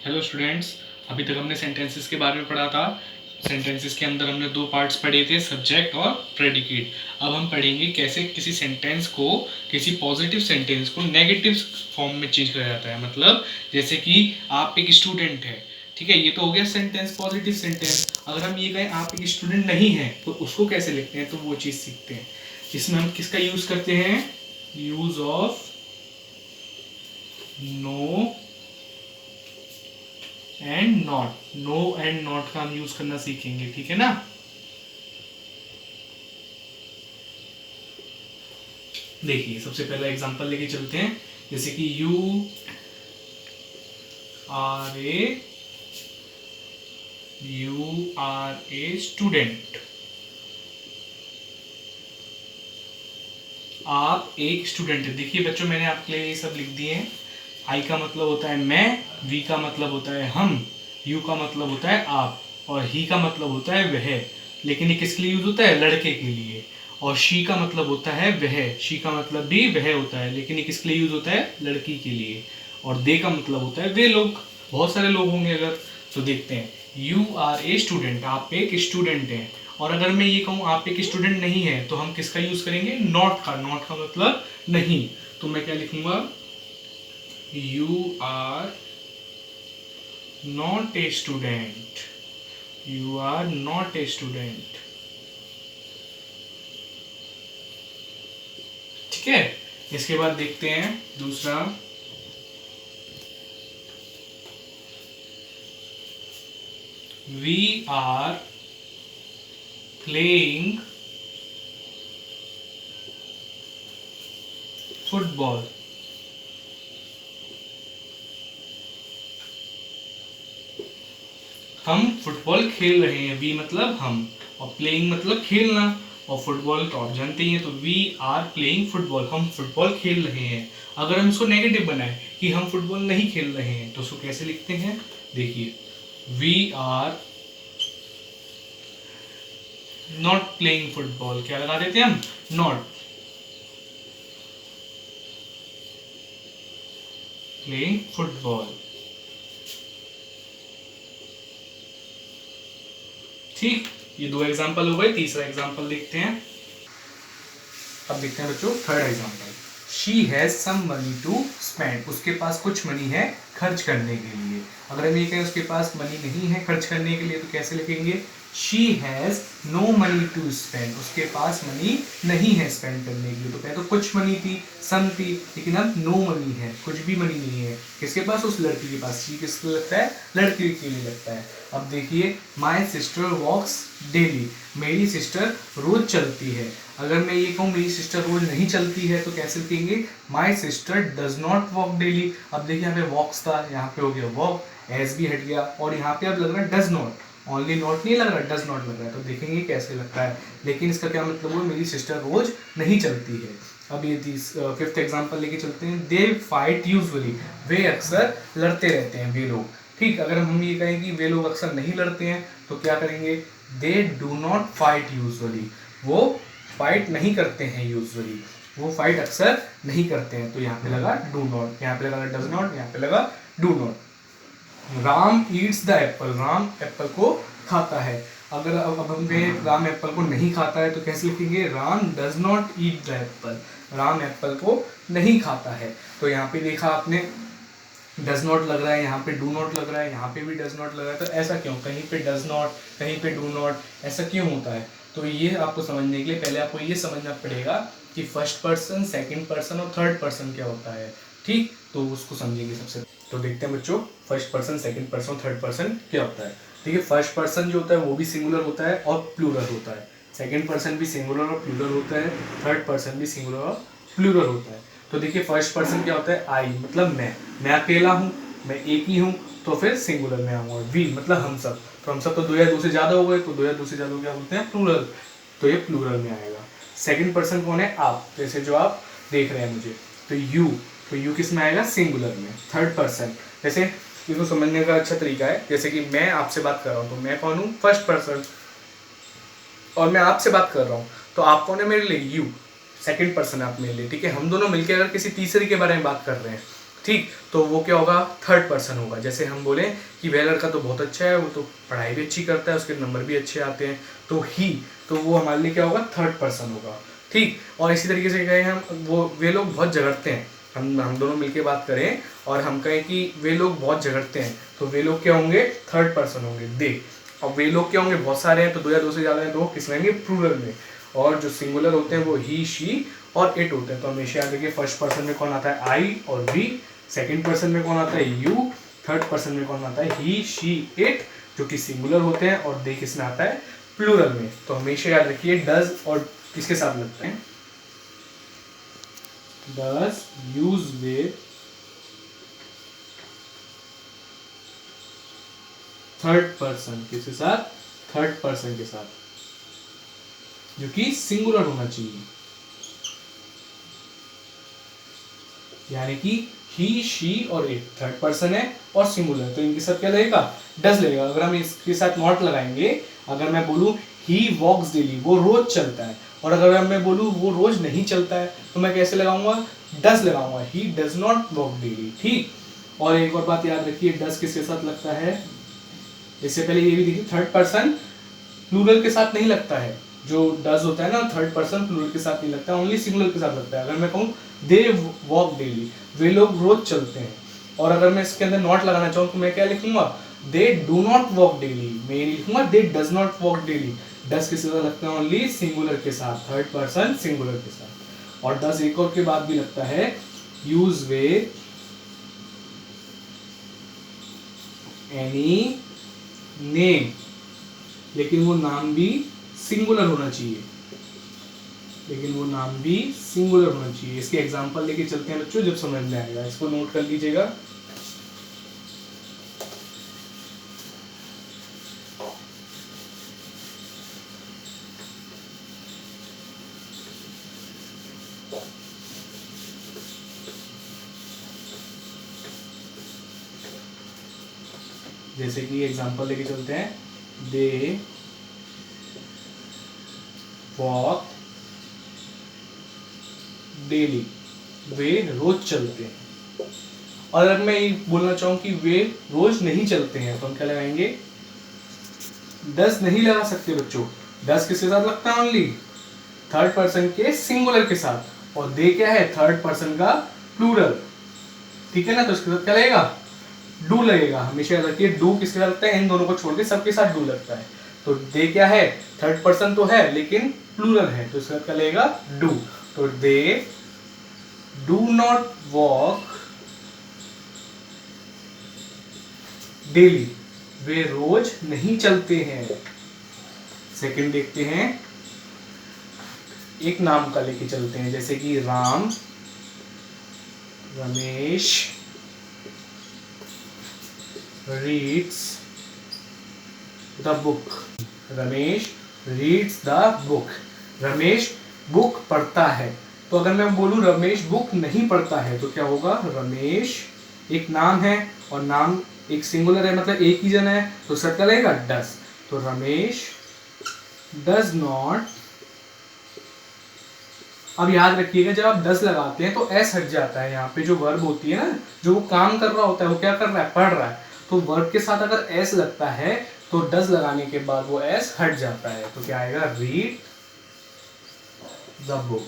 Hello students, अभी तक हमने सेंटेंसेस के बारे में पढ़ा था। सेंटेंसेस के अंदर हमने दो पार्ट्स पढ़े थे, सब्जेक्ट और प्रेडिकेट। अब हम पढ़ेंगे कैसे किसी सेंटेंस को, किसी पॉजिटिव सेंटेंस को नेगेटिव फॉर्म में चेंज किया जाता है। मतलब जैसे कि आप एक स्टूडेंट है, ठीक है, ये तो हो गया सेंटेंस, पॉजिटिव सेंटेंस। अगर हम ये कहें आप एक स्टूडेंट नहीं है तो उसको कैसे लिखते हैं, तो वो चीज़ सीखते हैं। इसमें हम किसका यूज़ करते हैं? Use of no and not. No and not का हम यूज करना सीखेंगे, ठीक है ना। देखिए सबसे पहला एग्जांपल लेके चलते हैं। जैसे कि यू आर ए स्टूडेंट। आप एक स्टूडेंट है। देखिए बच्चों, मैंने आपके लिए ये सब लिख दिए हैं। आई का मतलब होता है मैं, वी का मतलब होता है हम, यू का मतलब होता है आप, और ही का मतलब होता है वह। लेकिन ये किसके लिए यूज होता है? लड़के के लिए। और शी का मतलब होता है वह, शी का मतलब भी वह होता है, लेकिन ये किसके लिए यूज होता है? लड़की के लिए। और दे का मतलब होता है वे लोग। बहुत सारे लोग होंगे अगर, तो देखते हैं। यू आर ए स्टूडेंट, आप एक स्टूडेंट हैं। और अगर मैं ये कहूँ आप एक स्टूडेंट नहीं है, तो हम किसका यूज करेंगे? नॉट का। नॉट का मतलब नहीं। तो मैं क्या लिखूंगा? You are not a student. You are not a student. ठीक है। इसके बाद देखते हैं दूसरा। We are playing football. हम फुटबॉल खेल रहे हैं। वी मतलब हम, और प्लेइंग मतलब खेलना, और फुटबॉल तो आप जानते ही हैं। तो वी आर प्लेइंग फुटबॉल, हम फुटबॉल खेल रहे हैं। अगर हम इसको नेगेटिव बनाए कि हम फुटबॉल नहीं खेल रहे हैं, तो उसको कैसे लिखते हैं? देखिए, we are not playing football. क्या लगा देते हैं हम? Not playing football. ठीक, ये दो एग्जांपल हो गए। तीसरा एग्जांपल देखते हैं। अब देखते हैं बच्चों third example. She has some money to spend, उसके पास कुछ मनी है खर्च करने के लिए। अगर हम ये कहें उसके पास मनी नहीं है खर्च करने के लिए, तो कैसे लिखेंगे? She has no money to spend, उसके पास मनी नहीं है स्पेंड करने के लिए। तो पहले तो कुछ मनी थी, सम थी, लेकिन अब नो मनी है, कुछ भी मनी नहीं है। किसके पास? उस लड़की के पास। शी किसके लिए लगता है? लड़की के लिए लगता है। अब देखिए, माई सिस्टर वॉक्स डेली, मेरी सिस्टर रोज चलती है। अगर मैं ये कहूँ मेरी सिस्टर रोज नहीं चलती है, तो कैसे लिखेंगे? My sister does not walk daily. अब देखिए यहाँ पे वॉक्स था, यहाँ पे हो गया वॉक, एज भी हट गया, और यहाँ पे अब लग रहा है डज नॉट। ओनली नॉट नहीं लग रहा, डज नॉट लग रहा है। तो देखेंगे कैसे लगता है। लेकिन इसका क्या मतलब हुआ? मेरी सिस्टर रोज नहीं चलती है। अब ये फिफ्थ एग्जाम्पल लेके चलते हैं। दे फाइट यूजली, वे अक्सर लड़ते रहते हैं वे लोग। ठीक, अगर हम ये कहें कि वे लोग अक्सर नहीं लड़ते हैं, तो क्या करेंगे? दे डू नॉट फाइट यूजली, वो फाइट नहीं करते हैं यूजुअली, वो फाइट अक्सर नहीं करते हैं। तो यहाँ पे लगा डू नॉट, यहाँ पे लगा डज नॉट, यहाँ पे लगा do not. Ram eats the Apple, Ram Apple को खाता है। अगर अब हम पे राम एप्पल को नहीं खाता है, तो कैसे लिखेंगे? Ram does not eat the Apple, Ram Apple को नहीं खाता है। तो यहाँ पे देखा आपने, डज नॉट लग रहा है, यहाँ पे डू नॉट लग रहा है, यहाँ पे भी डज नॉट लग रहा है। तो ऐसा क्यों? कहीं पे डज नॉट, कहीं पे डू नॉट, ऐसा क्यों होता है? तो ये आपको समझने के लिए पहले आपको ये समझना पड़ेगा कि फर्स्ट पर्सन, सेकंड पर्सन और थर्ड पर्सन क्या होता है। ठीक, तो उसको समझेंगे सबसे। तो देखते हैं बच्चों, first person, second person, third person क्या होता है। देखिए, फर्स्ट पर्सन जो होता है वो भी सिंगुलर होता है और प्लूरल होता है। सेकंड पर्सन भी सिंगुलर और प्लूरल होता है। थर्ड पर्सन भी सिंगुलर और प्लूरल होता है। तो देखिए, फर्स्ट पर्सन क्या होता है? आई मतलब मैं अकेला हूँ, मैं एक ही हूँ, तो फिर सिंगुलर में आऊँगा। वी मतलब हम सब, तो हम सब तो दो या दो से ज़्यादा हो गए, तो दो या दो से ज़्यादा क्या बोलते हैं? प्लूरल, तो ये प्लूरल में आएगा। सेकंड पर्सन कौन है? आप, जैसे जो आप देख रहे हैं मुझे। तो यू, तो यू किस में आएगा? सिंगुलर में। थर्ड पर्सन, जैसे इसको समझने का अच्छा तरीका है, जैसे कि मैं आपसे बात कर रहा हूँ, तो मैं कौन हूँ? फर्स्ट पर्सन, और मैं आपसे बात कर रहा हूँ, तो आप कौन है मेरे लिए? यू, सेकंड पर्सन आप मेरे लिए। ठीक है, हम दोनों मिलकर अगर किसी तीसरे के बारे में बात कर रहे हैं, ठीक, तो वो क्या होगा, थर्ड पर्सन होगा। जैसे हम बोले कि वह लड़का तो बहुत अच्छा है, वो तो पढ़ाई भी अच्छी करता है, उसके नंबर भी अच्छे आते हैं, तो ही, तो वो हमारे लिए क्या होगा, थर्ड पर्सन होगा। ठीक, और इसी तरीके से कहें हम, वो वे लोग बहुत झगड़ते हैं, हम दोनों मिलके बात करें और हम कहें कि वे लोग बहुत झगड़ते हैं, तो वे लोग क्या होंगे, थर्ड पर्सन होंगे, दे। और वे लोग क्या होंगे, बहुत सारे हैं, तो दो या दो से ज़्यादा हैं, तो वो किस रहेंगे, प्लूरल में। और जो सिंगुलर होते हैं वो ही, शी और इट होते हैं। तो हमेशा याद रखिए, फर्स्ट पर्सन में कौन आता है, आई और वी, सेकंड पर्सन में कौन आता है, यू, थर्ड पर्सन में कौन आता है, ही, शी, इट, जो कि सिंगुलर होते हैं, और दे किस में आता है, प्लूरल में। तो हमेशा याद रखिए, डज और किसके साथ लगते हैं, does use with third person, किसके साथ, थर्ड पर्सन के साथ, जो कि सिंगुलर होना चाहिए। यानी कि ही, शी और इट थर्ड पर्सन है और सिंगुलर, तो इनके साथ क्या लगेगा, डज लगेगा। अगर हम इसके साथ नॉट लगाएंगे, अगर मैं बोलूं ही वॉक्स डेली, वो रोज चलता है, और अगर मैं बोलूं वो रोज नहीं चलता है, तो मैं कैसे लगाऊंगा, डज लगाऊंगा, he does not walk daily. ठीक, और एक और बात याद रखिए, डज किसके साथ लगता है, इससे पहले ये भी देखिए, थर्ड पर्सन प्लूरल के साथ नहीं लगता है। जो डज होता है ना, थर्ड पर्सन प्लूरल के साथ नहीं लगता, ओनली सिंगुलर के साथ लगता है। अगर मैं कहूँ दे वॉक डेली, वे लोग रोज चलते हैं, और अगर मैं इसके अंदर नॉट लगाना चाहूँ तो मैं क्या लिखूंगा, दे डू नॉट वॉक डेली, मैं लिखूंगा दे does not walk daily. Does किसके साथ लगता है, ओनली सिंगुलर के साथ, थर्ड पर्सन सिंगुलर के साथ। और डज एक और के बाद भी लगता है, यूज विद एनी नेम, लेकिन वो नाम भी सिंगुलर होना चाहिए, लेकिन वो नाम भी सिंगुलर होना चाहिए। इसके एग्जांपल लेके चलते हैं बच्चों, जब समझ में आएगा, इसको नोट कर लीजिएगा। जैसे कि एग्जांपल लेके चलते हैं, दे वॉक डेली, वे रोज चलते हैं। और अगर मैं बोलना चाहूं कि वे रोज नहीं चलते हैं, तो हम क्या लगाएंगे, डज नहीं लगा सकते बच्चों। डज किसके साथ लगता है, ओनली थर्ड पर्सन के सिंगुलर के साथ, और दे क्या है, थर्ड पर्सन का प्लूरल। ठीक है ना, तो इसके साथ क्या लगेगा, डू लगेगा। हमेशा याद रखिए, डू किसके साथ लगता है, इन दोनों को छोड़ के सबके साथ डू लगता है। तो दे क्या है, थर्ड पर्सन तो है लेकिन प्लूरल है, तो इसके साथ क्या लगेगा, डू। तो they do not walk daily, वे रोज नहीं चलते हैं। सेकंड देखते हैं, एक नाम का लेके चलते हैं, जैसे कि Ram, Ramesh reads the book, Ramesh reads the book, Ramesh book पढ़ता है। तो अगर मैं बोलूं रमेश बुक नहीं पढ़ता है, तो क्या होगा, रमेश एक नाम है, और नाम एक सिंगुलर है, मतलब एक ही जन है, तो सर क्या लगेगा, डज। तो रमेश डज नॉट, अब याद रखिएगा, जब आप डज लगाते हैं तो एस हट जाता है। यहाँ पे जो वर्ब होती है ना, जो वो काम कर रहा होता है, वो क्या कर रहा है, पढ़ रहा है, तो वर्ब के साथ अगर एस लगता है तो डज लगाने के बाद वो एस हट जाता है, तो क्या आएगा, रीड द बुक।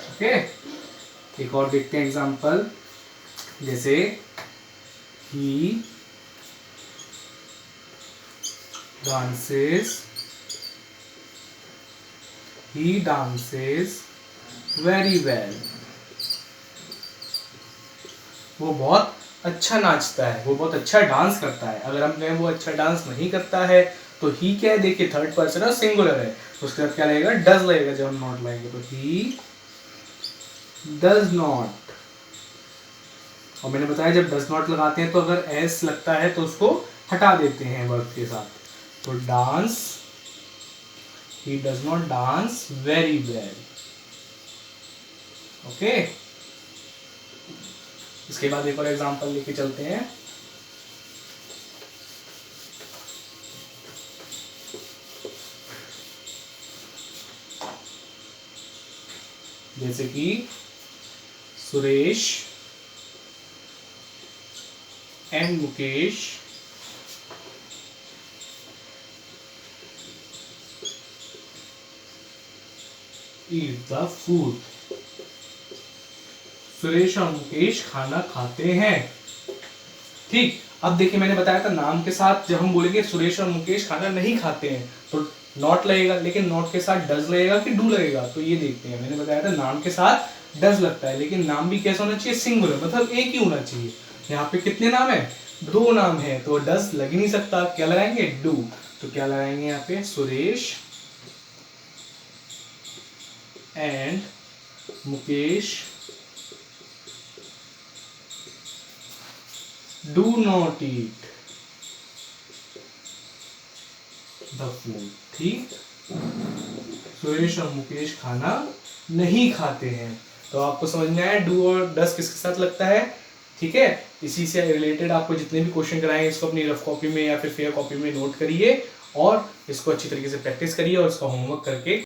ओके, एक और देखते हैं एग्जांपल, जैसे ही dances, he dances very well, वो बहुत अच्छा नाचता है, वो बहुत अच्छा डांस करता है। अगर हम कहें वो अच्छा डांस नहीं करता है, तो ही क्या है, देखिए थर्ड पर्सन है, सिंगुलर है, तो उसके बाद क्या लगेगा, डज लगेगा। जब हम नॉट लगाएंगे तो ही डज नॉट, और मैंने बताया जब डज नॉट लगाते हैं तो अगर एस लगता है तो उसको हटा देते हैं वर्ब के साथ। तो dance, he does not dance very well. Okay, इसके बाद एक और एग्जांपल लेके चलते हैं, जैसे कि Suresh and Mukesh eat the food. Suresh और मुकेश खाना खाते हैं। ठीक, अब देखिए मैंने बताया था नाम के साथ जब हम बोलेंगे सुरेश और मुकेश खाना नहीं खाते हैं तो नॉट लगेगा, लेकिन नॉट के साथ डज लगेगा कि डू लगेगा, तो ये देखते हैं। मैंने बताया था नाम के साथ डज लगता है, लेकिन नाम भी कैसा होना चाहिए, सिंगुलर, मतलब एक ही होना चाहिए। यहाँ पे कितने नाम है, 2 नाम है, तो डज लग ही नहीं सकता, क्या लगाएंगे, डू। तो क्या लगाएंगे यहाँ पे, Suresh and Mukesh do not eat the food। ठीक, सुरेश और मुकेश खाना नहीं खाते हैं। तो आपको समझ में आया डू और डस किसके साथ लगता है। ठीक है, इसी से रिलेटेड आपको जितने भी क्वेश्चन कराएंगे इसको अपनी रफ कॉपी में या फिर फेयर कॉपी में नोट करिए और इसको अच्छी तरीके से प्रैक्टिस करिए और इसका होमवर्क करके